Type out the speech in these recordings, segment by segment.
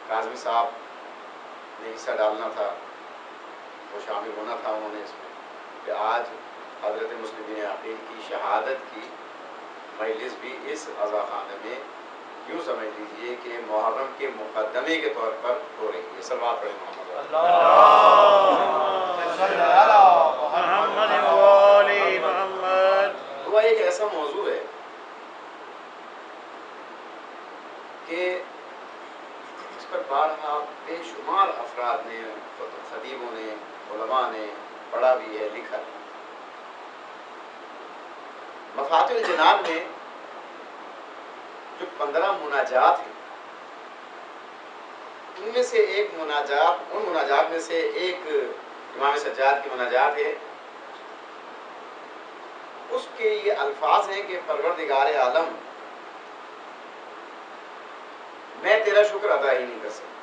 کاظمی صاحب نے حصہ ڈالنا تھا، وہ شامل ہونا تھا انہوں نے اس میں، کہ آج حضرت مسلمین عقیل کی شہادت کی مجلس بھی اس عزا خانے میں یوں سمجھ لیجئے کہ محرم کے مقدمے کے طور پر ہو رہی ہے۔ صلوات پڑھیں محمد محمد۔ دعا ایک ایسا موضوع ہے کہ اس پر بارہا بے شمار افراد نے، خطیبوں نے، علماء نے پڑھا بھی ہے، لکھا ہے۔ مفاتح الجنان میں جو 15 مناجات ہیں، ان میں سے ایک مناجات، ان مناجات میں سے ایک امام سجاد کی مناجات ہے۔ اس کے یہ الفاظ ہیں کہ پروردگار عالم، میں تیرا شکر ادا ہی نہیں کر سکتا۔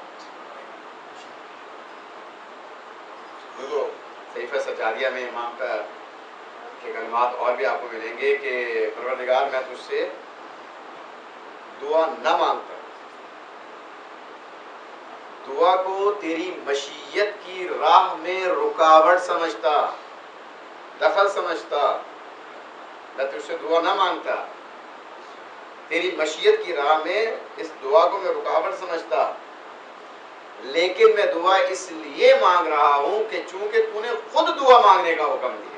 دیکھو صحیفہ سجادیہ میں امام کا کے کلمات اور بھی آپ کو ملیں گے کہ پروردگار میں تجھ سے دعا نہ مانگتا، دعا کو تیری مشیت کی راہ میں رکاوٹ سمجھتا، دخل سمجھتا، میں تجھ سے دعا نہ مانگتا، تیری مشیت کی راہ میں اس دعا کو میں رکاوٹ سمجھتا، لیکن میں دعا اس لیے مانگ رہا ہوں کہ چونکہ تو نے خود دعا مانگنے کا حکم دیا۔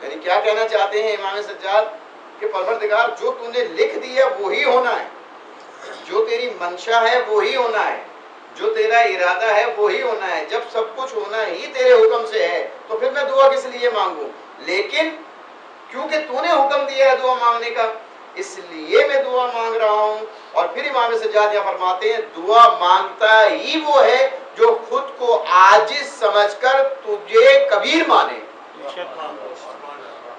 یعنی کیا کہنا چاہتے ہیں امام سجاد کہ پروردگار جو تو نے لکھ دیا وہی ہونا ہے، جو تیری منشا ہے وہی ہونا ہے، جو تیرا ارادہ ہے وہی ہونا ہے۔ جب سب کچھ ہونا ہی تیرے حکم سے ہے تو پھر میں دعا کس لیے مانگوں؟ لیکن کیونکہ تو نے حکم دیا ہے دعا مانگنے کا، اس لیے میں دعا مانگ رہا ہوں۔ اور پھر امام سجاد یہاں فرماتے ہیں دعا مانگتا ہی وہ ہے جو خود کو عاجز سمجھ کر تجھے کبیر مانے۔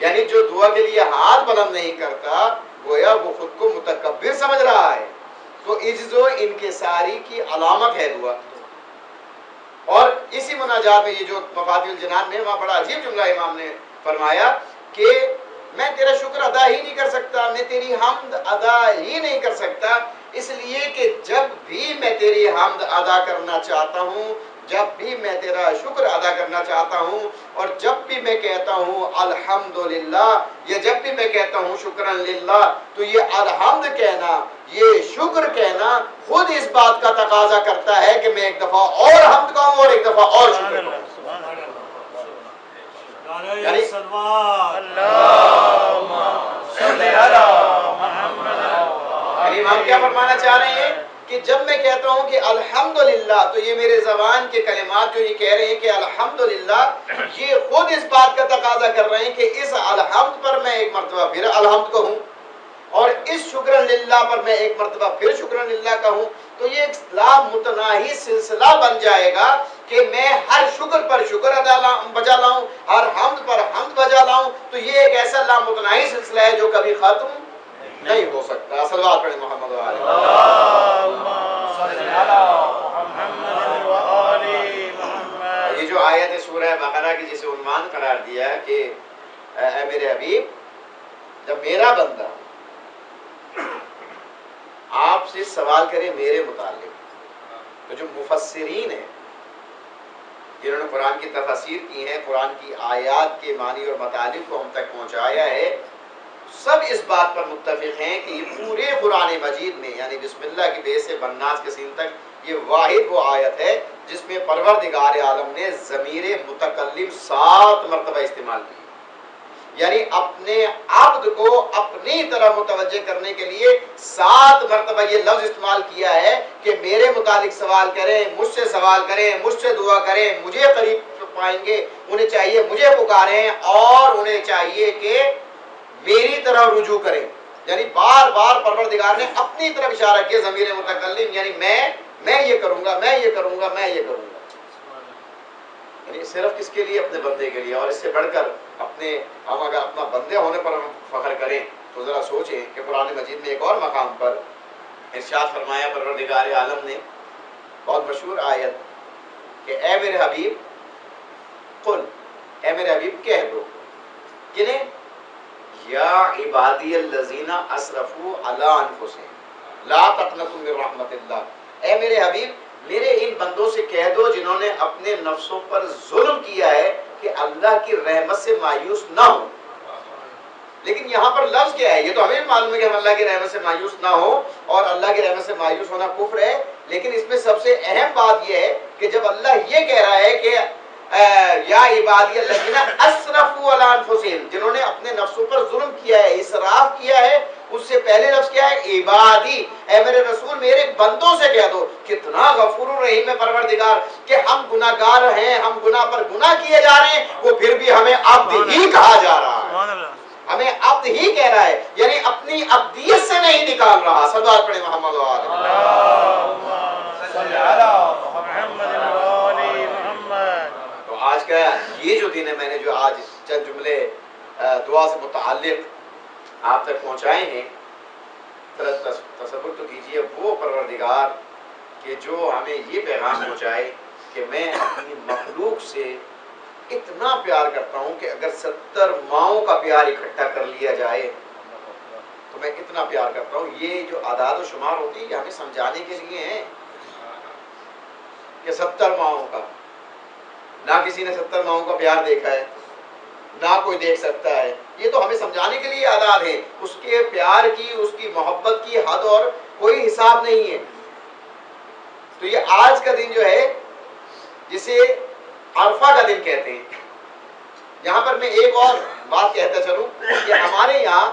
یعنی جو دعا کے لیے ہاتھ بلند نہیں کرتا گویا وہ خود کو متکبر سمجھ رہا ہے۔ تو عجز و انکساری کی علامت ہے دعا۔ اور اسی مناجات میں یہ جو مفاتیح الجنان میں وہاں بڑا عجیب جملہ امام نے فرمایا کہ میں تیرا شکر ادا ہی نہیں کر سکتا، میں تیری حمد ادا ہی نہیں کر سکتا، اس لیے کہ جب بھی میں تیری حمد ادا کرنا چاہتا ہوں، جب بھی میں تیرا شکر ادا کرنا چاہتا ہوں، اور جب بھی میں کہتا ہوں الحمدللہ، یا جب بھی میں کہتا ہوں شکرن للہ، تو یہ الحمد کہنا، یہ شکر کہنا خود اس بات کا تقاضا کرتا ہے کہ میں ایک دفعہ اور حمد کہوں اور ایک دفعہ اور شکر کہوں۔ یعنی امام کیا فرمانا چاہ رہے ہیں کہ جب میں کہتا ہوں کہ الحمدللہ، تو یہ میرے زبان کے کلمات جو یہ کہہ رہے ہیں کہ الحمدللہ، یہ خود اس بات کا تقاضا کر رہے ہیں کہ اس الحمد پر میں ایک مرتبہ پھر الحمد کہوں، اور اس شکرن للہ پر میں ایک مرتبہ پھر شکرن للہ کہوں۔ تو یہ ایک لامتناہی سلسلہ بن جائے گا کہ میں ہر شکر پر شکر بجا لاؤں، ہر حمد پر حمد بجا لاؤں، تو یہ ایک ایسا لامتناہی سلسلہ ہے جو کبھی ختم نہیں ہو سکتا۔ صلوات پڑھیں محمد و آلہ محمد۔ یہ جو آیت سورہ بقرہ کی جسے عنوان قرار دیا ہے کہ اے میرے حبیب، جب میرا بندہ آپ سے سوال کرے میرے متعلق، تو جو مفسرین ہیں جنہوں نے قرآن کی تفاسیر کی ہیں، قرآن کی آیات کے معنی اور مطالب کو ہم تک پہنچایا ہے، سب اس بات پر متفق ہیں کہ یہ پورے قرآن مجید میں، یعنی بسم اللہ کی بے سے بناس کے سین تک، یہ واحد وہ آیت ہے جس میں پروردگار عالم نے ضمیر متکلم 7 مرتبہ استعمال کی، یعنی اپنے عبد کو اپنی طرح متوجہ کرنے کے لیے 7 مرتبہ یہ لفظ استعمال کیا ہے کہ میرے متعلق سوال کریں، مجھ سے سوال کریں، مجھ سے دعا کریں، مجھے قریب پائیں گے، انہیں چاہیے مجھے پکاریں، اور انہیں چاہیے کہ میری طرح رجوع کریں۔ یعنی بار بار پروردگار نے اپنی طرف اشارہ کیا ضمیر متکلم، یعنی میں یہ کروں گا، میں یہ کروں گا، میں یہ کروں گا، یعنی صرف کس کے لیے؟ اپنے بندے کے لیے۔ اور اس سے بڑھ کر ہم اگر اپنا بندے ہونے پر فخر کریں تو ذرا سوچیں کہ قرآن مجید میں ایک اور مقام پر ارشاد فرمایا پروردگار عالم نے، بہت مشہور آیت کہ اے میرے حبیب قل، اے میرے حبیب کہہ دو، کنہیں؟ یا عبادی الذین اسرفوا علی انفسہم لا تقنطوا من رحمت اللہ، اے میرے حبیب میرے ان بندوں سے کہہ دو جنہوں نے اپنے نفسوں پر ظلم کیا ہے کہ اللہ کی رحمت سے مایوس نہ ہو. لیکن یہاں پر لفظ کیا ہے؟ یہ تو ہمیں بھی معلوم ہے کہ ہم اللہ کی رحمت سے مایوس نہ ہو اور اللہ کی رحمت سے مایوس ہونا کفر ہے، لیکن اس میں سب سے اہم بات یہ ہے کہ جب اللہ یہ کہہ رہا ہے کہ یا عبادی الذین اسرفوا علی انفسہم، جنہوں نے اپنے نفسوں پر ظلم کیا ہے، اسراف کیا ہے، اس سے پہلے لفظ کیا ہے؟ عبادی، اے میرے رسول میرے بندوں سے کہہ دو. کتنا غفور الرحیم ہے پروردگار کہ ہم گناہگار ہیں، ہم گناہ پر گناہ کیے جا رہے ہیں، وہ پھر بھی ہمیں عبد ہی کہا جا رہا ہے، ہمیں عبد ہی کہہ رہا ہے، یعنی اپنی عبدیت سے نہیں نکال رہا. صلوات پڑھیں محمد و آل محمد. تو آج کا یہ جو دن ہے، میں نے جو آج چند جملے دعا سے متعلق آپ تک پہنچائے ہیں، تصور تو کیجئے وہ پروردگار کہ جو ہمیں یہ پیغام پہنچائے کہ میں اپنی مخلوق سے اتنا پیار کرتا ہوں کہ اگر 70 ماؤں کا پیار اکٹھا کر لیا جائے تو میں اتنا پیار کرتا ہوں. یہ جو اعداد و شمار ہوتی ہے یہ ہمیں سمجھانے کے لیے ہیں کہ 70 ماؤں کا، نہ کسی نے 70 ماؤں کا پیار دیکھا ہے، نہ کوئی دیکھ سکتا ہے. یہ تو ہمیں سمجھانے کے لیے اعداد ہیں. اس کے پیار کی، اس کی محبت کی حد اور کوئی حساب نہیں ہے. تو یہ آج کا دن جو ہے جسے عرفہ کا دن کہتے ہیں، یہاں پر میں ایک اور بات کہتا چلوں کہ ہمارے یہاں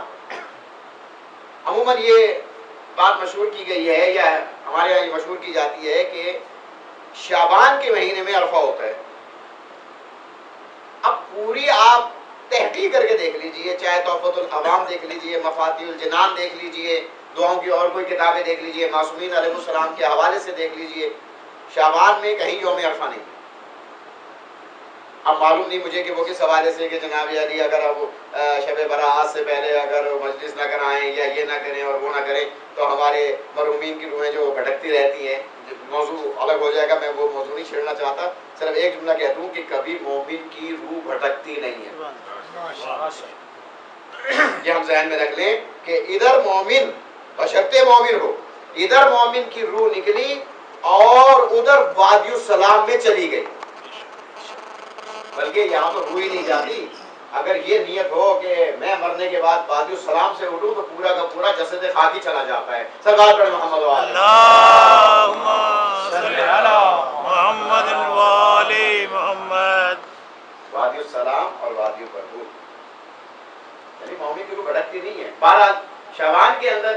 عموماً یہ بات مشہور کی گئی ہے یا ہمارے یہاں یہ مشہور کی جاتی ہے کہ شعبان کے مہینے میں عرفہ ہوتا ہے. اب پوری آپ تحقیق کر کے دیکھ لیجئے، چاہے تحفۃ العوام دیکھ لیجئے، مفاتیح الجنان دیکھ لیجئے، دعاؤں کی اور کوئی کتابیں دیکھ لیجئے، معصومین علیہ السلام کے حوالے سے دیکھ لیجئے، شعبان میں کہیں یوم عرفہ نہیں. اب معلوم نہیں مجھے کہ وہ کس حوالے سے کہ جناب علی اگر اب شب برات سے پہلے اگر مجلس نہ کرائیں یا یہ نہ کریں اور وہ نہ کریں تو ہمارے مرحومین کی روحیں جو بھٹکتی رہتی ہیں. موضوع الگ ہو جائے گا، میں وہ موضوع نہیں چھیڑنا چاہتا، صرف ایک جملہ کہہ دوں کہ کبھی مومن کی روح بھٹکتی نہیں ہے. یہ ہم ذہن میں رکھ لیں کہ ادھر مومن بشرطے مومن ہو، ادھر مومن کی روح نکلی اور ادھر وادی السلام میں چلی گئی، بلکہ یہاں تو روح ہی نہیں جاتی. اگر یہ نیت ہو کہ میں مرنے کے بعد وادی السلام سے اٹھوں تو پورا کا پورا جسد خاکی چلا جاتا ہے. سرکار پر محمد اللہم صلی علی محمد وآل محمد. وادی السلام اور وادی الروح، یعنی مومن کی روح بھٹکتی نہیں ہے. بہرحال شعبان کے اندر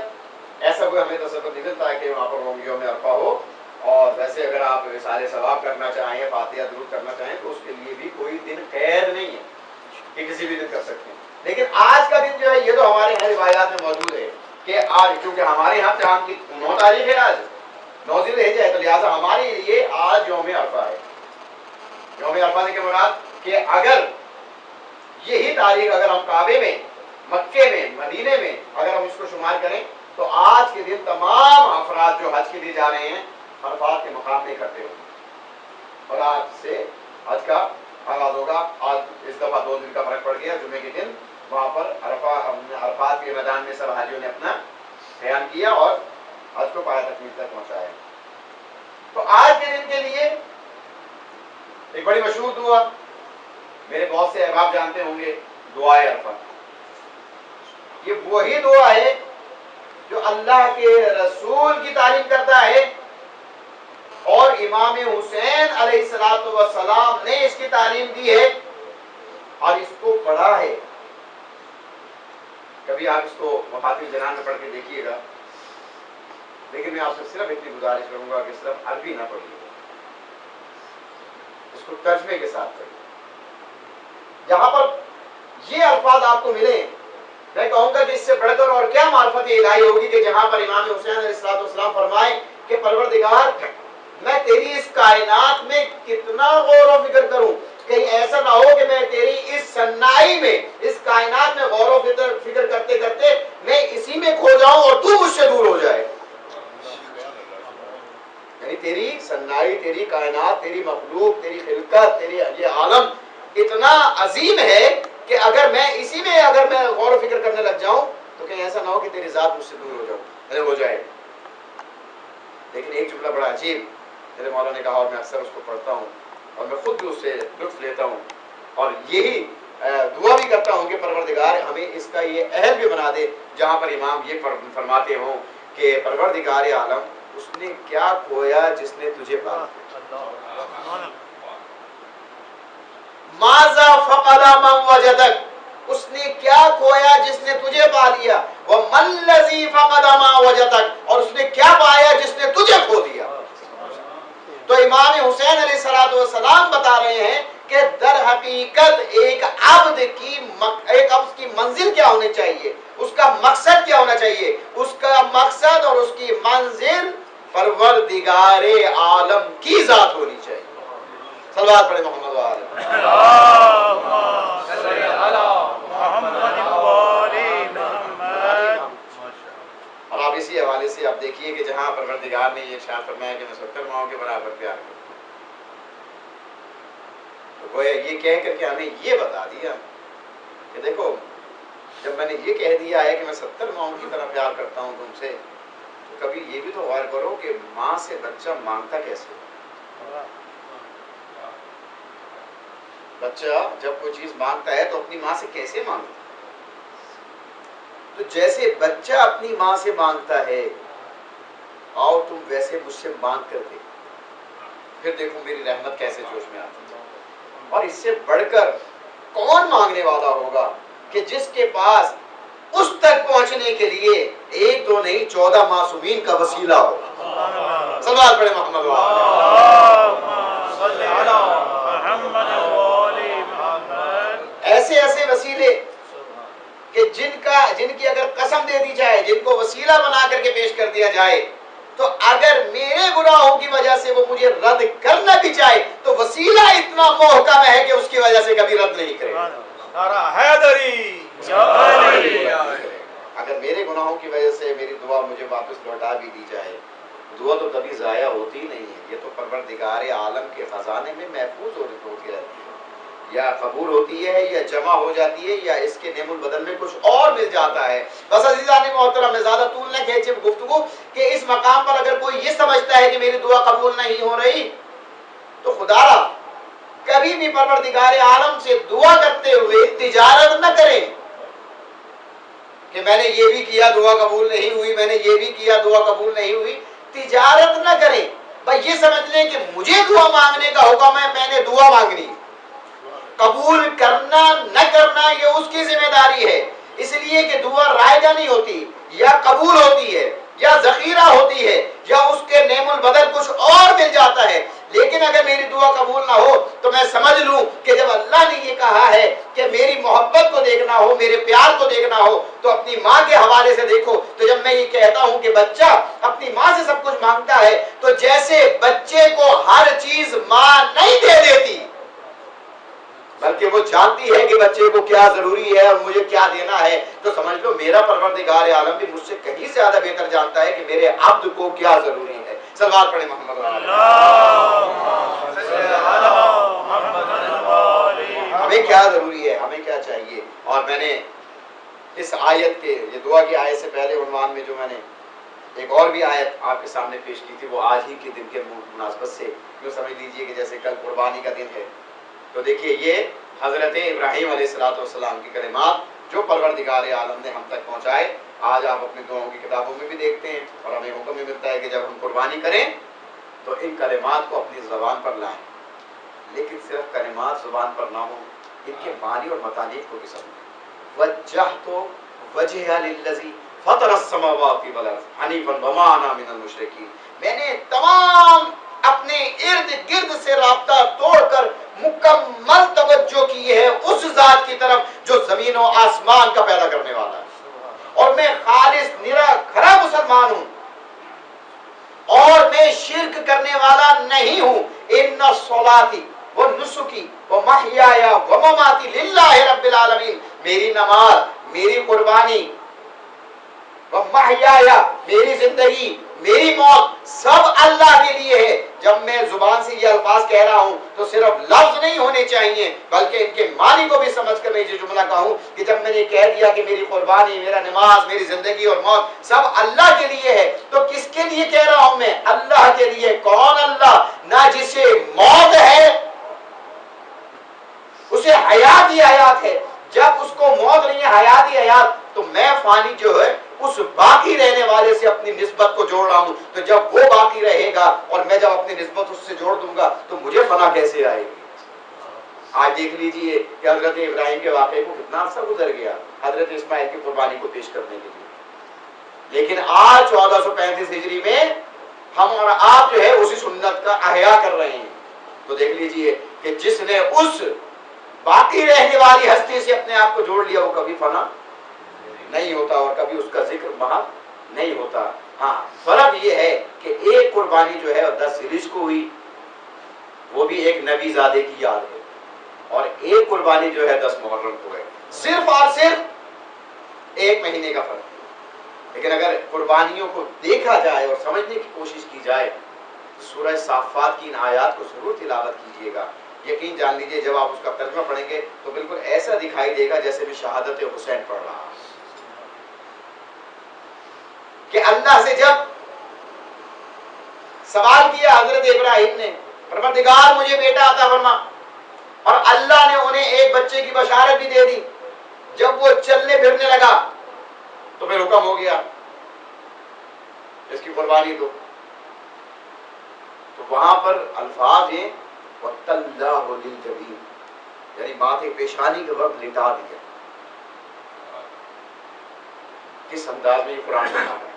ایسا کوئی ہمیں تصور نہیں ملتا ہے کہ وہاں پر یوم عرفہ ہو. اور ویسے اگر آپ رسالے ثواب کرنا چاہیں یا فاتحہ درود کرنا چاہیں تو اس کے لیے بھی کوئی دن قید نہیں ہے کہ کسی بھی دن کر سکتے ہیں. لیکن آج کا دن جو ہے یہ تو ہمارے یہاں روایات میں موجود ہے کہ آج چونکہ ہمارے یہاں چاند کی 9 تاریخ ہے، آج 9 ذی الحجہ ہے، تو لہٰذا ہمارے لیے آج یوم عرفہ ہے. یوم عرفہ سے کیا مراد کہ اگر یہی تاریخ اگر ہم کعبے میں، مکے میں، مدینے میں اگر ہم اس کو شمار کریں تو آج کے دن تمام افراد جو حج کے لیے جا رہے ہیں عرفات کے مقام میں اکٹھے ہوں گے اور آج سے حج کا آغاز ہوگا. آج اس دفعہ 2 دن کا فرق پڑ گیا، جمعے کے دن وہاں پر عرفات کے میدان میں سب حاجیوں نے اپنا بیان کیا اور حج کو پایہ تکمیل تک پہنچایا. تو آج کے دن کے لیے ایک بڑی مشہور دعا میرے بہت سے احباب جانتے ہوں گے، دعائے عرفہ. یہ وہی دعا ہے جو اللہ کے رسول کی تعلیم کرتا ہے اور امام حسین علیہ السلام نے اس کی تعلیم دی ہے اور اس کو پڑھا ہے. کبھی آپ اس کو مفاتیح الجنان میں پڑھ کے دیکھیے گا، لیکن میں آپ سے صرف اتنی گزارش کروں گا کہ صرف عربی نہ پڑھیے، اس کو ترجمے کے ساتھ پڑھیے. جہاں پر یہ الفاظ آپ کو ملیں، میں کہوں گا کہ اس سے بڑھ کر اور کیا معرفت الہی ہوگی کہ جہاں پر امام حسین علیہ السلام فرمائے کہ پروردگار میں تیری اس کائنات میں کتنا غور و فکر کروں، کہیں ایسا نہ ہو کہ میں تیری اس صنائی میں، اس کائنات میں غور و فکر کرتے کرتے میں اسی میں کھو جاؤں اور تو مجھ سے دور ہو جائے. یعنی تیری صنائی، تیری کائنات، تیری مخلوق، تیری خلقت، تیری یہ عالم اتنا عظیم ہے کہ اگر میں اسی میں اگر میں غور و فکر کرنے لگ جاؤں تو کہیں ایسا نہ ہو کہ تیری ذات مجھ سے دور ہو جائے. لیکن ایک جملہ بڑا عجیب میرے مولا نے کہا اور میں اکثر اس کو پڑھتا ہوں اور میں خود بھی اس سے لطف لیتا ہوں اور یہی دعا بھی کرتا ہوں کہ پروردگار ہمیں اس کا یہ اہل بھی بنا دے جہاں پر امام یہ فرماتے ہوں کہ پروردگار عالم اس نے کیا کھویا جس نے تجھے پایا، ماذا فقد من وجدک، اس نے کیا کھویا جس نے تجھے پا لیا، وَمَا الَّذِي فَقَدَ مَا وَجَدَكَ، اور اس نے کیا پایا جس نے تجھے کھو دیا۔ تو امام حسین علیہ السلام بتا رہے ہیں کہ در حقیقت ایک عبد کی منزل کیا ہونی چاہیے، اس کا مقصد کیا ہونا چاہیے، اس کا مقصد اور اس کی منزل پروردگار عالم کی ذات ہونی چاہیے۔ صلوات پڑھیں محمد و آل محمد۔ اور آپ اسی حوالے سے آپ دیکھیے کہ جہاں پروردگار نے یہ ارشاد فرمایا کہ میں 70 ماؤں کے برابر پیار کروں، تو گویا یہ کہہ کر کے ہمیں یہ بتا دیا کہ دیکھو جب میں نے یہ کہہ دیا ہے کہ میں 70 ماؤں کی طرح پیار کرتا ہوں تم سے، تو کبھی یہ بھی تو غور کرو کہ ماں سے بچہ مانگتا کیسے؟ بچہ جب کوئی چیز مانگتا ہے تو اپنی ماں سے کیسے مانگتا ہے؟ تو جیسے بچہ اپنی ماں سے مانگتا ہے، آؤ تم ویسے مجھ سے مانگ کر دے، پھر دیکھو میری رحمت کیسے جوش میں آتی ہے۔ اور اس سے بڑھ کر کون مانگنے والا ہوگا کہ جس کے پاس اس تک پہنچنے کے لیے ایک دو نہیں 14 معصومین کا وسیلہ ہو۔ صلوات پڑھیں محمد ایسے ایسے وسیلے کہ جن کی اگر قسم دے دی جائے، جن کو وسیلہ بنا کر کے پیش کر دیا جائے، تو اگر میرے گناہوں کی وجہ سے وہ مجھے رد کرنا بھی چاہے تو وسیلہ اتنا محکم ہے کہ اس کی وجہ سے کبھی رد نہیں کرے گا۔ اگر میرے گناہوں کی وجہ سے میری دعا مجھے واپس لوٹا بھی دی جائے، دعا تو کبھی ضائع ہوتی نہیں ہے، یہ تو پروردگار عالم کے خزانے میں محفوظ ہوتی رہتی ہے، یا قبول ہوتی ہے یا جمع ہو جاتی ہے یا اس کے نعم البدل میں کچھ اور مل جاتا ہے۔ بس عزیزان محترم میں زیادہ طول نہ کھینچے گفتگو کہ اس مقام پر اگر کوئی یہ سمجھتا ہے کہ میری دعا قبول نہیں ہو رہی تو خدا را کبھی بھی پروردگار عالم سے دعا کرتے ہوئے تجارت نہ کریں کہ میں نے یہ بھی کیا دعا قبول نہیں ہوئی، میں نے یہ بھی کیا دعا قبول نہیں ہوئی۔ تجارت نہ کریں، بس یہ سمجھ لیں کہ مجھے دعا مانگنے کا حکم ہے، میں نے دعا مانگنی، قبول کرنا نہ کرنا یہ اس کی ذمہ داری ہے۔ اس لیے کہ دعا رائجہ نہیں ہوتی، یا قبول ہوتی ہے یا ذخیرہ ہوتی ہے یا اس کے نعم البدل کچھ اور مل جاتا ہے، لیکن اگر میری دعا قبول نہ ہو تو میں سمجھ لوں کہ جب اللہ نے یہ کہا ہے کہ میری محبت کو دیکھنا ہو، میرے پیار کو دیکھنا ہو تو اپنی ماں کے حوالے سے دیکھو۔ تو جب میں یہ کہتا ہوں کہ بچہ اپنی ماں سے سب کچھ مانگتا ہے، تو جیسے بچے کو ہر چیز ماں نہیں دے دیتی بلکہ وہ جانتی ہے کہ بچے کو کیا ضروری ہے اور مجھے کیا دینا ہے، تو سمجھ لو میرا پروردگار عالم بھی مجھ سے کہیں زیادہ بہتر جانتا ہے کہ میرے عبد کو کیا ضروری ہے۔ صلوات پڑھیں محمد ہمیں کیا ضروری ہے، ہمیں کیا چاہیے۔ اور میں نے اس آیت کے یہ دعا کی آیت سے پہلے عنوان میں جو میں نے ایک اور بھی آیت آپ کے سامنے پیش کی تھی، وہ آج ہی کے دن کے مناسبت سے یوں سمجھ لیجئے کہ جیسے کل قربانی کا دن ہے، تو دیکھیے یہ حضرت ابراہیم علیہ السلام کی کلمات جو پروردگار عالم نے ہم تک پہنچائے، آج آپ اپنی دعاؤں کی کتابوں میں بھی دیکھتے ہیں اور ہمیں حکم بھی ملتا ہے کہ جب ہم قربانی کریں تو ان کلمات کو اپنی زبان پر لائیں، لیکن صرف کلمات زبان پر نہ ہوں، ان کے معنی اور مطالب کو بھی سمجھیں۔ وجہت وجہ للذی فطر السماوات والارض حنیفا وما انا من المشرکین، میں نے تمام اپنے ارد گرد سے رابطہ توڑ کر مکمل توجہ کی ہے اس ذات کی طرف جو زمین و آسمان کا پیدا کرنے والا ہے، اور میں خالص نرا کھرا مسلمان ہوں اور میں شرک کرنے والا نہیں ہوں۔ ان صلاتی و نسکی و محیایا و مماتی للہ رب العالمین، میری نماز، میری قربانی، و محیایا میری زندگی، میری موت سب اللہ کے لیے ہے۔ جب میں زبان سے یہ الفاظ کہہ رہا ہوں تو صرف لفظ نہیں ہونے چاہیے بلکہ ان کے معنی کو بھی سمجھ کر میں یہ جملہ کہوں کہ جب میں نے کہہ دیا کہ میری قربانی، میرا نماز، میری زندگی اور موت سب اللہ کے لیے ہے، تو کس کے لیے کہہ رہا ہوں میں؟ اللہ کے لیے۔ کون اللہ؟ نہ جسے موت ہے، اسے حیات ہی حیات ہے۔ جب اس کو موت نہیں ہے، حیات ہی حیات، تو میں فانی جو ہے اس باقی رہنے والے سے اپنی نسبت کو جوڑ رہا ہوں، تو جب وہ باقی رہے گا اور میں جب اپنی نسبت اس سے جوڑ دوں گا تو مجھے فنا کیسے آئے گی؟ آج دیکھ لیجئے کہ حضرت ابراہیم کے واقعے کو کتنا عرصہ گزر گیا حضرت اسماعیل کی قربانی کو پیش کرنے کے لیے، لیکن آج 1435 ہجری میں ہم اور آپ جو ہے اسی سنت کا احیاء کر رہے ہیں۔ تو دیکھ لیجئے کہ جس نے اس باقی رہنے والی ہستی سے اپنے آپ کو جوڑ لیا وہ کبھی فنا نہیں ہوتا اور کبھی اس کا ذکر محال نہیں ہوتا۔ ہاں، فرق یہ ہے کہ ایک قربانی جو ہے 10 ذیلحجہ کو ہوئی، وہ بھی ایک نبی زادے کی یاد ہے، اور ایک قربانی جو ہے 10 محرم کو ہے، صرف اور صرف ایک مہینے کا فرق۔ لیکن اگر قربانیوں کو دیکھا جائے اور سمجھنے کی کوشش کی جائے، سورہ صافات کی ان آیات کو ضرور تلاوت کیجئے گا۔ یقین جان لیجئے جب آپ اس کا ترجمہ پڑھیں گے تو بالکل ایسا دکھائی دے گا جیسے میں شہادت حسین پڑھ رہا ہوں، کہ اللہ سے جب سوال کیا حضرت ابراہیم نے، پروردگار مجھے بیٹا عطا فرما، اور اللہ نے انہیں ایک بچے کی بشارت بھی دے دی، جب وہ چلنے پھرنے لگا تو پھر حکم ہو گیا اس کی قربانی دو۔ تو وہاں پر الفاظ ہیں وَتَلَّهُ لِلْجَبِينِ، یعنی ماتھے پیشانی کے وقت لٹا دیا۔ کس انداز میں یہ قرآن پڑھا ہے،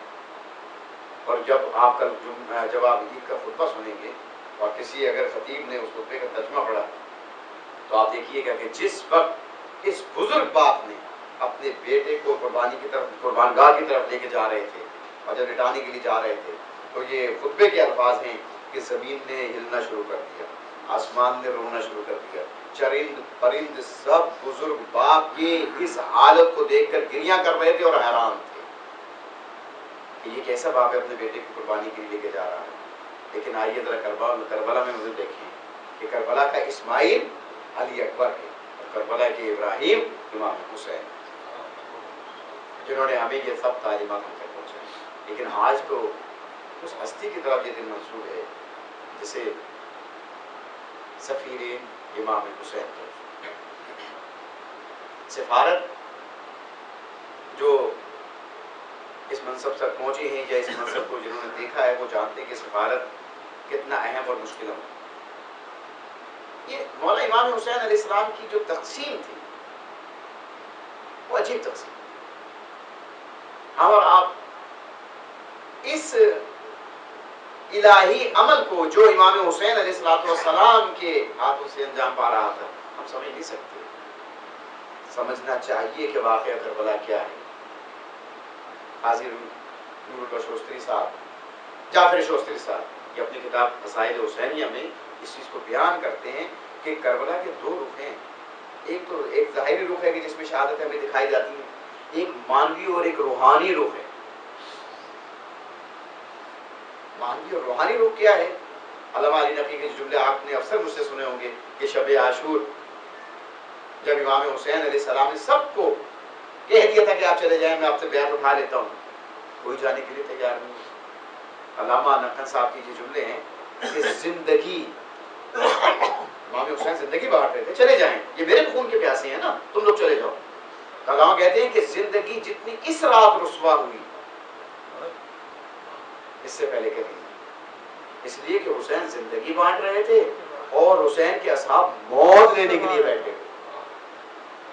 اور جب آپ عید کا خطبہ سنیں گے اور کسی اگر خطیب نے اس خطبے کا ترجمہ پڑھا تو آپ دیکھیے گا کہ جس وقت اس بزرگ باپ نے اپنے بیٹے کو قربانی کی طرف، قربان گاہ کی طرف لے کے جا رہے تھے اور جب لٹانے کے لیے جا رہے تھے تو یہ خطبے کے الفاظ ہیں کہ زمین نے ہلنا شروع کر دیا، آسمان نے رونا شروع کر دیا، چرند پرند سب بزرگ باپ کی اس حالت کو دیکھ کر گریاں کر رہے تھے اور حیران تھے کہ یہ کیسا باپ ہے اپنے بیٹے کی قربانی کے لیے لے کے جا رہا ہے۔ لیکن آئیے ذرا کربلا میں مجھے دیکھیں کہ کربلا کا اسماعیل علی اکبر ہے اور کربلا کے ابراہیم امام حسین، جنہوں نے ہمیں یہ سب تعلیمات ہم تک پہنچائی۔ لیکن آج تو اس ہستی کی طرف یہ دل منسوب ہے جسے سفیر امام حسین ہے۔ سفارت جو اس منصب تک پہنچے ہیں یا اس منصب کو جنہوں نے دیکھا ہے وہ جانتے ہیں کہ سفارت کتنا اہم اور مشکل ہے۔ یہ مولا امام حسین علیہ السلام کی جو تقسیم تھی وہ عجیب تقسیم، اور آپ اس الہی عمل کو جو امام حسین علیہ السلام کے ہاتھوں سے انجام پا رہا تھا ہم سمجھ نہیں سکتے۔ سمجھنا چاہیے کہ واقعہ کربلا کیا ہے۔ قاضی نور البشر شوستری صاحب، جعفر شوستری صاحب، یہ اپنی کتاب مسائل حسینیہ میں اس چیز کو بیان کرتے ہیں کہ کربلا کے 2 رخ ہیں۔ ایک ظاہری رخ ہے کہ جس میں شہادت ہمیں دکھائی جاتی ہے، ایک مانوی اور ایک روحانی رخ ہے۔ مانوی اور روحانی رخ کیا ہے؟ علامہ علی نقی کے جملے آپ نے اکثر مجھ سے سنے ہوں گے کہ شب عاشور جب امام حسین علیہ السلام نے سب کو کہہ دیا تھا کہ آپ چلے جائیں، میں آپ سے بیعت اٹھا لیتا ہوں، کوئی جانے کے لیے تیار نہیں۔ علامہ نقن صاحب کی یہ جملے ہیں کہ زندگی، امام حسین زندگی بانٹ رہے تھے، چلے جائیں، یہ میرے خون کے پیاسے ہیں نا، تم لوگ چلے جاؤ۔ علامہ کہتے ہیں کہ زندگی جتنی اس رات رسوا ہوئی اس سے پہلے کبھی نہیں، اس لیے کہ حسین زندگی بانٹ رہے تھے اور حسین کے اصحاب موت لینے کے لیے بیٹھے تھے۔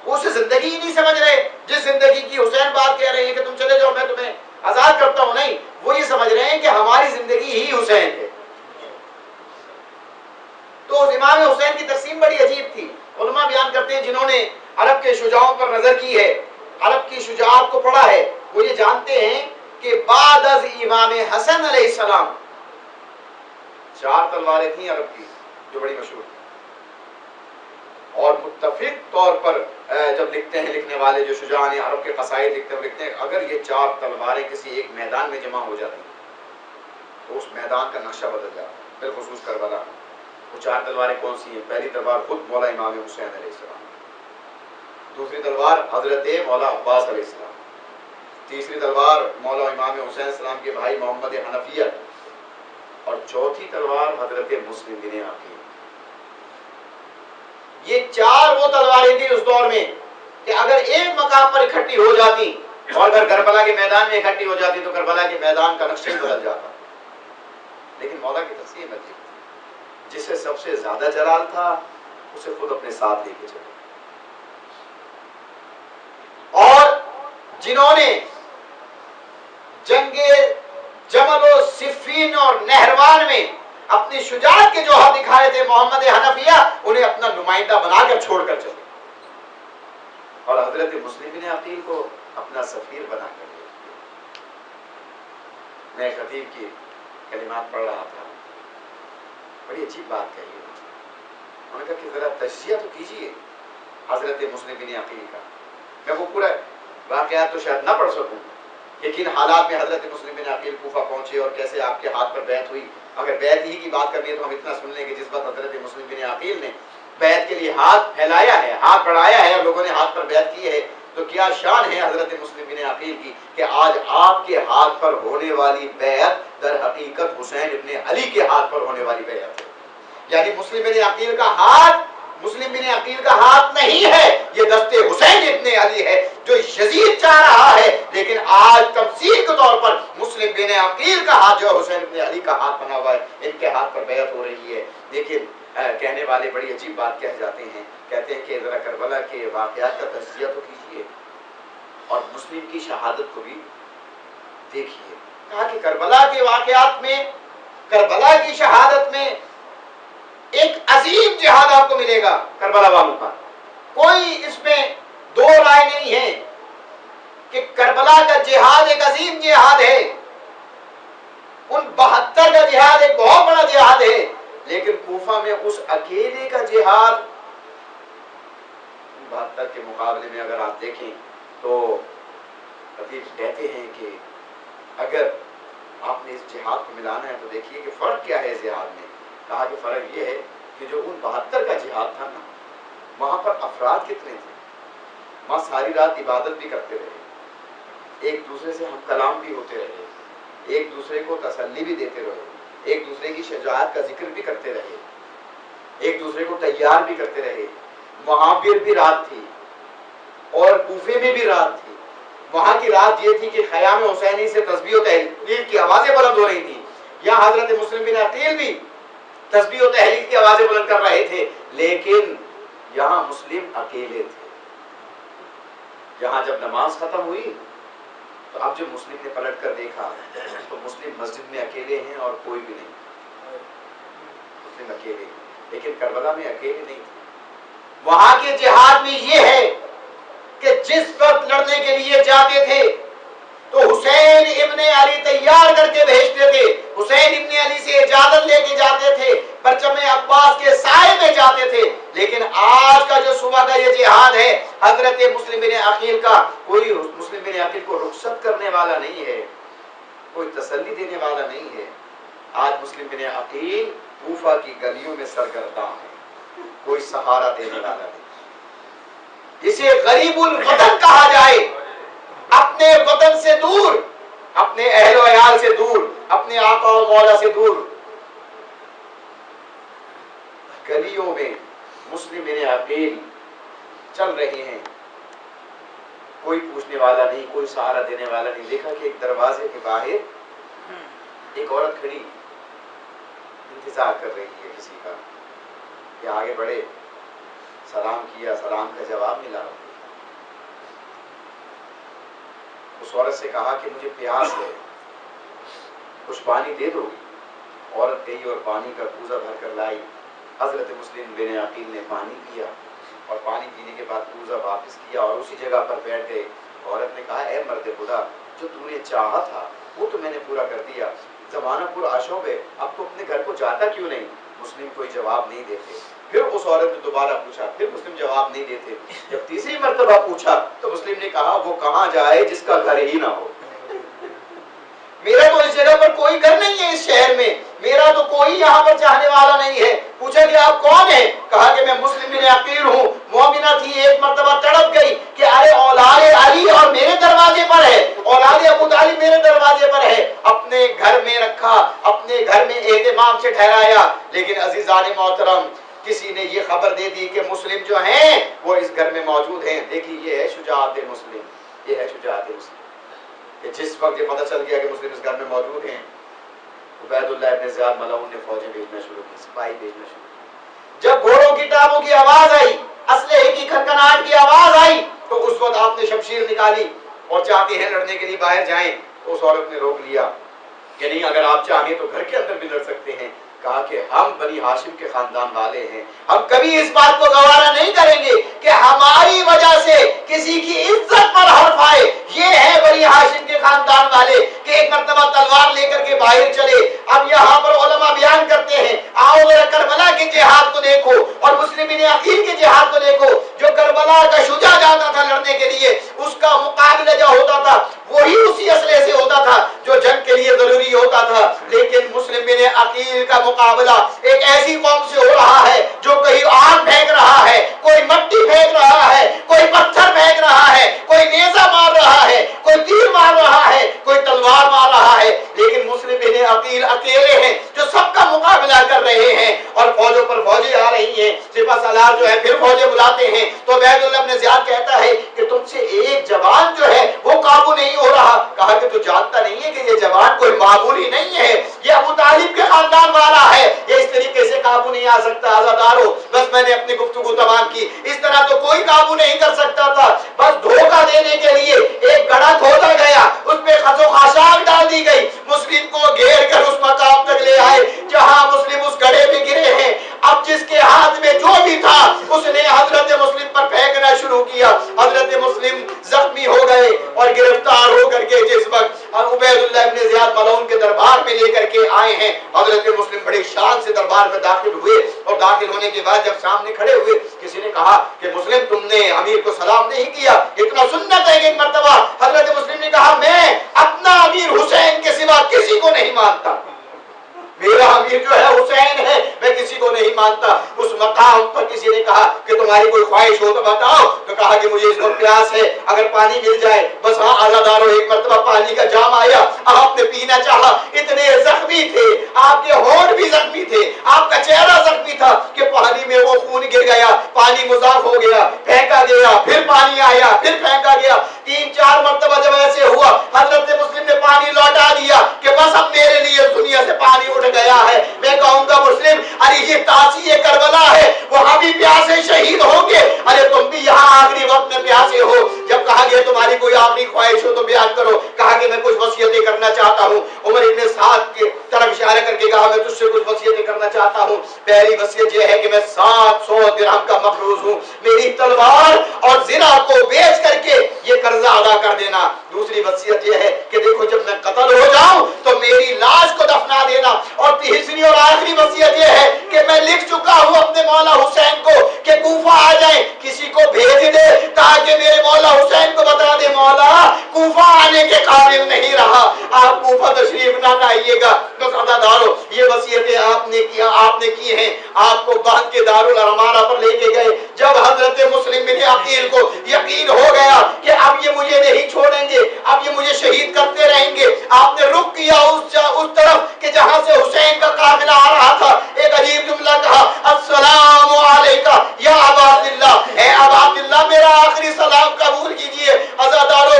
وہ اسے زندگی ہی نہیں سمجھ رہے جس زندگی کی حسین بات کہہ رہے ہیں کہ تم چلے جاؤ میں تمہیں آزاد کرتا ہوں، نہیں، وہ یہ سمجھ رہے ہیں کہ ہماری زندگی ہی حسین ہے۔ تو امام حسین کی تقسیم بڑی عجیب تھی۔ علماء بیان کرتے ہیں جنہوں نے عرب کے شجاعوں پر نظر کی ہے، عرب کی شجاعت کو پڑھا ہے، وہ یہ جانتے ہیں کہ بعد از امام حسن علیہ السلام 4 تلواریں تھیں عرب کی جو بڑی مشہور تھیں، اور متفق طور پر جب لکھتے ہیں لکھنے والے جو شجاع ہیں عرب کے قصائد لکھتے ہیں، لکھتے ہیں اگر یہ 4 تلواریں کسی ایک میدان میں جمع ہو جاتی تو اس میدان کا نقشہ بدل جاتا، بالخصوص کربلا. وہ 4 تلواریں کون سی ہیں؟ پہلی تلوار خود مولا امام حسین علیہ السلام، دوسری تلوار حضرت مولا عباس علیہ السلام، تیسری تلوار مولا امام حسین علیہ السلام کے بھائی محمد حنفیہ، اور چوتھی تلوار حضرت مسلم بن عقیل. یہ 4 وہ تلواریں تھیں اس دور میں کہ اگر ایک مقام پر اکٹھی ہو جاتی اور اگر کربلا کے میدان میں اکٹھی ہو جاتی تو کربلا کے میدان کا نقشہ بدل جاتا. لیکن مولا کی تقسیم عجیب تھی، جسے سب سے زیادہ جلال تھا اسے خود اپنے ساتھ لے کے چلے. اور جنہوں نے جنگ جمل و صفین اور نہروان میں اپنی شجاعت کے جوہر دکھائے تھے محمد حنفیہ، انہیں اپنا نمائندہ بنا کر چھوڑ کر چلے، اور حضرت مسلم بن عقیل کو اپنا سفیر بنا کر لیا. میں خطیب کی کلمات پڑھ رہا تھا، بڑی عجیب بات کہی انہوں نے کہا کہ ذرا تجزیہ تو کیجیے حضرت مسلم بن عقیل کا. میں وہ پورا واقعات تو شاید نہ پڑھ سکوں، لیکن حالات میں حضرت مسلم بن عقیل کوفہ پہنچے اور کیسے آپ کے ہاتھ پر بیعت ہوئی. اگر بیعت ہی کی بات کرنی ہے تو ہم اتنا سن لیں کہ جس وقت حضرت مسلم بن عقیل نے بیعت کے لیے ہاتھ پھیلایا ہے، ہاتھ بڑھایا ہے اور لوگوں نے ہاتھ پر بیعت کی ہے، تو کیا شان ہے حضرت مسلم بن عقیل کی کہ آج آپ کے ہاتھ پر ہونے والی بیعت در حقیقت حسین ابن علی کے ہاتھ پر ہونے والی بیعت ہے. یعنی مسلم بن عقیل کا ہاتھ مسلم بن عقیل کا ہاتھ نہیں ہے، یہ دست حسین ابن علی ہے جو یزید چاہ رہا ہے، لیکن آج تمثیل کے طور پر مسلم بن عقیل کا ہاتھ جو حسین ابن علی کا ہاتھ بنا ہوا ہے، ان کے ہاتھ پر بیعت ہو رہی ہے. لیکن کہنے والے بڑی عجیب بات کہہ جاتے ہیں، کہتے ہیں کہ ذرا کربلا کے واقعات کا تجزیہ تو کیجیے اور مسلم کی شہادت کو بھی دیکھیے. کہا کہ کربلا کے واقعات میں، کربلا کی شہادت میں ایک عظیم جہاد آپ کو ملے گا. کربلا والوں کا کوئی اس میں دو رائے نہیں ہے کہ کربلا کا جہاد ایک عظیم جہاد ہے، ان 72 کا جہاد ایک بہت بڑا جہاد ہے. لیکن کوفہ میں اس اکیلے کا جہاد 72 کے مقابلے میں اگر آپ دیکھیں تو حدیث کہتے ہیں کہ اگر آپ نے اس جہاد کو ملانا ہے تو دیکھیے کہ فرق کیا ہے اس جہاد میں. کہا کہ فرق یہ ہے کہ جو ان 72 کا جہاد تھا نا، وہاں پر افراد کتنے تھے، وہاں ساری رات عبادت بھی کرتے رہے، ایک دوسرے سے ہم کلام بھی ہوتے رہے، ایک دوسرے کو تسلی بھی دیتے رہے، ایک دوسرے کی شجاعت کا ذکر بھی کرتے رہے، ایک دوسرے کو تیار بھی کرتے رہے. وہاں پر بھی رات تھی اور کوفے میں بھی رات تھی. وہاں کی رات یہ تھی کہ خیام حسینی سے تسبیح و تحلیل کی آوازیں بلند ہو رہی تھی. یہاں حضرت مسلم بن عقیل بھی تسبیح و تحلیل کی آوازیں بلند کر رہے تھے، لیکن یہاں مسلم اکیلے تھے. یہاں جب نماز ختم ہوئی تو اب جب مسلم نے پلٹ کر دیکھا تو مسلم مسجد میں اکیلے ہیں اور کوئی بھی نہیں، مسلم اکیلے. لیکن کربلا میں اکیلے نہیں تھے. وہاں کے جہاد میں یہ ہے کہ جس وقت لڑنے کے لیے جاتے تھے تو حسین ابن علی تیار کر کے بھیجتے تھے، حسین ابن علی سے اجازت لے کے جاتے تھے، پرچم عباس کے سائے میں جاتے تھے. لیکن آج کا جو صبح کا یہ جہاد ہے حضرت مسلم بن عقیل کا، کوئی مسلم بن عقیل کو رخصت کرنے والا نہیں ہے، کوئی تسلی دینے والا نہیں ہے. آج مسلم بن عقیل کوفہ کی گلیوں میں سرگرداں ہے، کوئی سہارا دینے والا نہیں. اسے غریب الوطن کہا جائے، اپنے وطن سے دور، اپنے اہل و عیال سے دور، اپنے آقا و مولا سے دور، گلیوں میں مسلم بن عقیل چل رہے ہیں، کوئی پوچھنے والا نہیں، کوئی سہارا دینے والا نہیں. دیکھا کہ ایک دروازے کے باہر ایک عورت کھڑی انتظار کر رہی ہے کسی کا کہ آگے بڑھے. سلام کیا، سلام کا جواب ملا. اس عورت سے کہا کہ مجھے پیاس ہے، کچھ پانی دے دو. عورت گئی اور پانی کا کوزہ بھر کر لائی. حضرت مسلم بن عقیل نے پانی پیا اور پانی پینے کے بعد کوزہ واپس کیا اور اسی جگہ پر بیٹھ گئے. عورت نے کہا اے مرد خدا، جو تم نے چاہا تھا وہ تو میں نے پورا کر دیا، زمانہ پر عشوب ہے، اب تو اپنے گھر کو جاتا کیوں نہیں؟ مسلم کوئی جواب نہیں دیتے. پھر اس عورت نے دوبارہ پوچھا، پھر مسلم جواب نہیں دیتے. جب تیسری مرتبہ پوچھا تو مسلم نے کہا وہ کہاں جائے جس کا گھر ہی نہ ہو. میرا تو اس جگہ پر کوئی گھر نہیں ہے، اس شہر میں میرا تو کوئی یہاں پر چاہنے والا نہیں ہے. پوچھا کہ آپ کون ہیں؟ کہا کہ میں مسلم بن عقیل ہوں. مومنہ تھی، ایک مرتبہ تڑپ گئی کہ ارے اولاد علی اور میرے دروازے پر ہے، اولاد ابو طالب میرے دروازے پر ہے. اپنے گھر میں رکھا، اپنے گھر میں اہتمام سے ٹھہرایا. لیکن عزیزان محترم، کسی نے یہ خبر دے دی کہ مسلم جو ہیں وہ اس گھر میں موجود ہیں. دیکھیے یہ ہے شجاعت مسلم، یہ ہے شجاعت مسلم کہ جس وقت یہ پتہ چل گیا کہ مسلم اس گھر میں موجود ہیں، عبید اللہ ابن زیاد ملعون نے فوجیں بھیجنا شروع کی، سپاہی بھیجنا شروع کی. جب گھوڑوں کی ٹاپوں کی آواز آئی، اسلحے کی کھنکھناہٹ کی آواز آئی، تو اس وقت آپ نے شمشیر نکالی اور چاہتے ہیں لڑنے کے لیے باہر جائیں. تو اس عورت نے روک لیا کہ نہیں، اگر آپ چاہیں تو گھر کے اندر بھی لڑ سکتے ہیں. کہا کہ ہم بنی ہاشم کے خاندان والے ہیں، ہم کبھی اس بات کو گوارا نہیں کریں گے کہ ہماری وجہ سے کسی کی عزت پر حرف آئے. یہ ہے بنی ہاشم کے خاندان والے کہ ایک مرتبہ تلوار لے کر کے باہر چلے. اب یہاں پر علماء بیان کرتے ہیں، آؤ ذرا کربلا کے جہاد کو دیکھو اور مسلم بن عقیل کے جہاد کو دیکھو. جو کربلا کا شجاع جاتا تھا لڑنے کے لیے، اس کا مقابلہ جو ہوتا تھا وہی اسی اسلحے سے ہوتا تھا جو جنگ کے لیے ضروری ہوتا تھا. لیکن مسلم بن عقیل کا مقابلہ ایک ایسی قوم سے ہو رہا ہے جو کہیں آگ پھینک رہا ہے، کوئی مٹی پھینک رہا ہے، کوئی پتھر پھینک رہا ہے، کوئی نیزہ مار رہا ہے، کوئی تیر مار رہا ہے، کوئی تلوار مار رہا ہے. لیکن مسلم بن عقیل اکیلے ہیں جو سب کا مقابلہ کر رہے ہیں اور فوجوں پر فوجیں آ رہی ہیں. سپہ سالار جو ہے پھر فوجیں بلاتے ہیں تو عبید اللہ ابن زیاد کہتا ہے کہ تم سے ایک جوان جو ہے وہ قابو نہیں ہو رہا. کہا کہ تو جانتا نہیں ہے کہ یہ جوان کوئی معمولی نہیں ہے، یہ ابو طالب کے خاندان والا ہے، یہ اس طریقے سے قابو نہیں آ سکتا. عزادارو، بس میں نے اپنی گفتگو تمام کی. اس طرح تو کوئی قابو نہیں کر سکتا تھا. بس دھوکہ دینے کے لیے ایک گڑھا کھودا گیا، اس پہ خس و خاشاک ڈال دی گئی، مسلم کو گھیر کر اس مقام تک لے آئے جہاں مسلم اس گڑھے میں گرے ہیں. اب جس کے ہاتھ میں جو بھی تھا اس نے حضرت مسلم پر پھینکنا شروع کیا. حضرت مسلم زخمی ہو گئے اور گرفتار ہو کر کے جس وقت عبید اللہ ابن زیاد ملعون کے دربار میں لے کر کے آئے ہیں، حضرت مسلم بڑی شان سے دربار میں داخل ہوئے اور داخل ہونے کے بعد جب سامنے کھڑے ہوئے، کسی نے کہا کہ مسلم تم نے امیر کو سلام نہیں کیا. اتنا سنت ہے کہ ایک مرتبہ حضرت مسلم نے کہا میں اپنا امیر حسین کے سوا کسی کو نہیں مانتا، میرا امیر جو ہے حسین ہے، میں کسی کو نہیں مانتا. اس مقام پر کسی نے کہا کہ تمہاری کوئی خواہش ہو تو بتاؤ. تو کہا کہ مجھے اس وقت پیاس ہے، اگر پانی مل جائے بس. ہاں عزادارو، ایک مرتبہ پانی کا جام آیا، آپ نے پینا چاہا، اتنے زخمی تھے، آپ کے ہونٹ بھی زخمی تھے، آپ کا چہرہ زخمی تھا کہ پانی میں وہ خون گر گیا، پانی مضاف ہو گیا، پھینکا گیا، پھر پانی آیا، پھر پھینکا گیا. 3-4 مرتبہ جب ایسے ہوا، حضرت مسلم نے پانی لوٹا دیا کہ بس اب میرے لیے دنیا سے پانی اٹھ گیا ہے. میں کہوں گا مسلم، ارے یہ تاثیر کربلا ہے، وہاں بھی پیاسے شہید ہوں گے، ارے تم بھی یہاں آخری وقت میں پیاسے ہو. جب کہا گیا تمہاری کوئی آخری خواہش ہو تو بیان کرو، کہا کہ میں کچھ وصیتیں کرنا چاہتا ہوں. عمر ابن سعد کی طرف اشارہ کر کے کہا میں تجھ سے کچھ وصیتیں کرنا چاہتا ہوں. پہلی وصیت یہ ہے کہ میں 700 درہم کا مقروض ہوں، میری تلوار اور زرہ کو بیچ کر کے یہ قرضہ ادا کر دینا. دوسری وصیت یہ ہے کہ دیکھو جب میں قتل ہو جاؤں تو میری لاش کو دفنا دینا. اور تیسری اور آخری وصیت یہ ہے کہ میں لکھ چکا ہوں اپنے مولا حسین کو کہ کوفہ آ جائیں، کسی کو بھیج دے تاکہ میرے مولا حسین کو بتا دے مولا کوفہ آنے کے قابل نہیں رہا، آپ کوفہ تشریف نہ لائیے گا. بس عزادارو، یہ وصیتیں آپ نے کی ہیں. آپ کو باندھ کے دارالارمانہ پر لے کے گئے. جب حضرت مسلم بن عقیل کو یقین ہو گیا کہ اب یہ مجھے نہیں چھوڑیں گے، اب یہ مجھے شہید کرتے رہیں گے، آپ نے رخ کیا اس طرف کہ جہاں سے حسین کا قافلہ آ رہا تھا. ایک عجیب جملہ کہا، السلام علیکہ یا ابا عبداللہ، اے ابا عبداللہ میرا آخری سلام قبول کیجئے. عزادارو،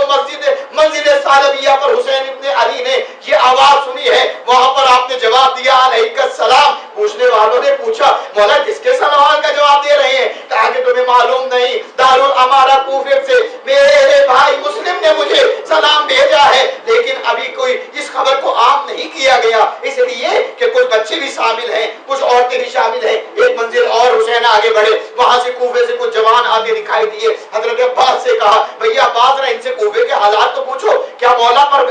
منزل ثعلبیہ پر حسین ابن علی نے یہ آواز سنی ہے، وہاں پر آپ نے جواب دیا علیکہ السلام. پوچھنے والوں نے پوچھا مولا کس کے سوال کا جواب دے رہے ہیں؟ کہا کہ تمہیں معلوم نہیں، دارالامارہ کوفے سے میرے بھائی مسلم نے مجھے سلام بھیجا ہے، لیکن ابھی کوئی اس خبر کو عام نہیں کیا گیا، اس لیے کہ کچھ بچے بھی شامل ہیں، کچھ عورتیں بھی شامل ہیں. ایک منزل اور حسین آگے بڑھے، وہاں سے کوفے سے کچھ جوان آگے دکھائی دیے. حضرت عباس سے کہا بھیا عباس ان سے کوفے کے حالات تو پوچھو، کیا مولا پر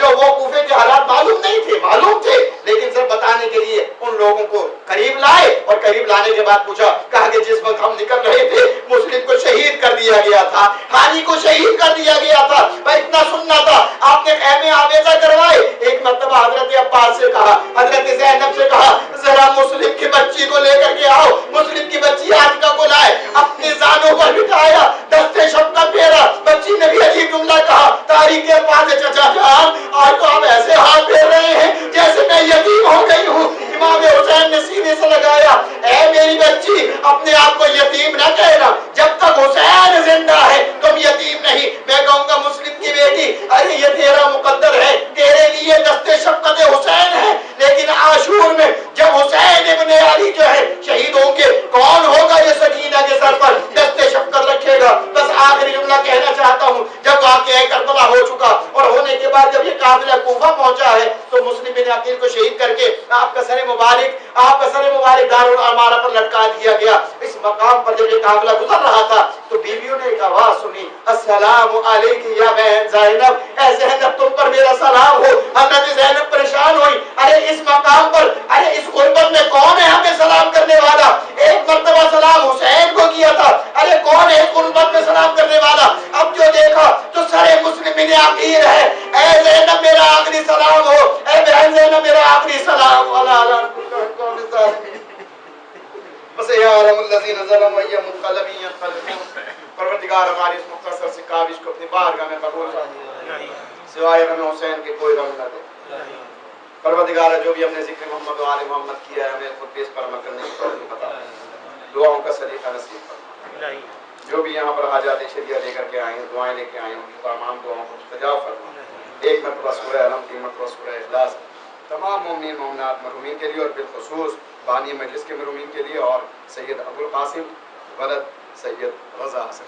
جو وہ کوفے کے حالات معلوم نہیں تھے؟ معلوم تھے، لیکن سر بتانے کے لیے ان لوگوں کو قریب لائے اور قریب لانے کے بعد پوچھا، کہا کہ جس وقت ہم نکل رہے تھے مسلم کو شہید کر دیا گیا تھا، ہانی کو شہید کر دیا گیا تھا، میں اتنا سننا تھا، آپ نے خیمے آویزہ کروائے۔ ایک مرتبہ حضرت عباس سے کہا، حضرت زینب سے کہا ذرا مسلم کی بچی کو لے کر کے آؤ، مسلم کی بچی عاتکہ کو لائے، اپنے زانوں پر بٹھایا، دستے شفقت پھیرا، بچی نے بھی عجیب جملہ کہا، تاریخ کے الفاظ ہے، چچا جان آج تو آپ ایسے ہاتھ پھیر رہے ہیں جیسے میں یتیم ہو گئی ہوں۔ امام حسین نے سینے سے لگایا، اے میری بچی اپنے آپ کو یتیم نہ کہنا، جب تک حسین زندہ ہے تم یتیم نہیں۔ میں کہوں گا مسلم کی بیٹی، ارے یہ تیرا مقدر ہے، تیرے لیے دستے شفقت حسین ہے، لیکن عاشور میں جب حسین ابن علی جو ہے شہید ہوں گے، کون ہوگا یہ سکینہ کے سر پر دستے شفقت رکھے گا؟ بس آخری جملہ کہنا چاہتا ہوں، جب واقعہ کربلا ہو چکا اور ہونے کے بعد جب یہ قافلہ کوفہ پہنچا ہے تو مسلم بن عقیل کو شہید کر کے آپ کا سر مبارک دارالعمارہ پر لٹکا دیا گیا۔ اس مقام پر جب یہ قافلہ گزر رہا تھا تو بیویوں نے ایک آواز سنی، السلام علیک یا بہن زینب، اے زینب تم پر میرا سلام ہو۔ حضرت زینب پریشان ہوئی، ارے اس مقام پر، ارے اس غربت میں کون ہے ہمیں سلام کرنے والا؟ ایک مرتبہ سلام حسین کو کیا تھا، ارے کون ہے اس غربت میں سلام کرنے والا؟ اب جو دیکھا تو سر مسلم بن عقیل ہے، اے زینب میرا آخری سلام ہو، اے بہن زینب میرا آخری سلام بس یارم الذین ظلموا ای منقلبین ینقلبون۔ پروردگار ہماری اس مختصر سی کاوش کو اپنی بارگاہ میں قبول فرما، سوائے غم حسین کے کوئی غم نہ دے۔ پروردگار جو بھی ہم نے ذکر محمد و آل محمد کیا ہے ہمیں خود بھی اس پر عمل کرنے کی توفیق عطا فرما، دعاؤں کا سلیقہ نصیب فرما۔ جو بھی یہاں پر حاجات شریعہ لے کر کے آئے ہیں، دعائیں لے کے آئے ہیں، ان کی تمام دعاؤں کو مستجاب فرما۔ ایک مرتبہ سورہ علم، 3 مرتبہ سورہ اخلاص تمام مومنین مومنات مرحومین کے لیے اور بالخصوص بانی مجلس کے مرحومین کے لیے، اور سید ابوالقاسم ولد سید رضا حسن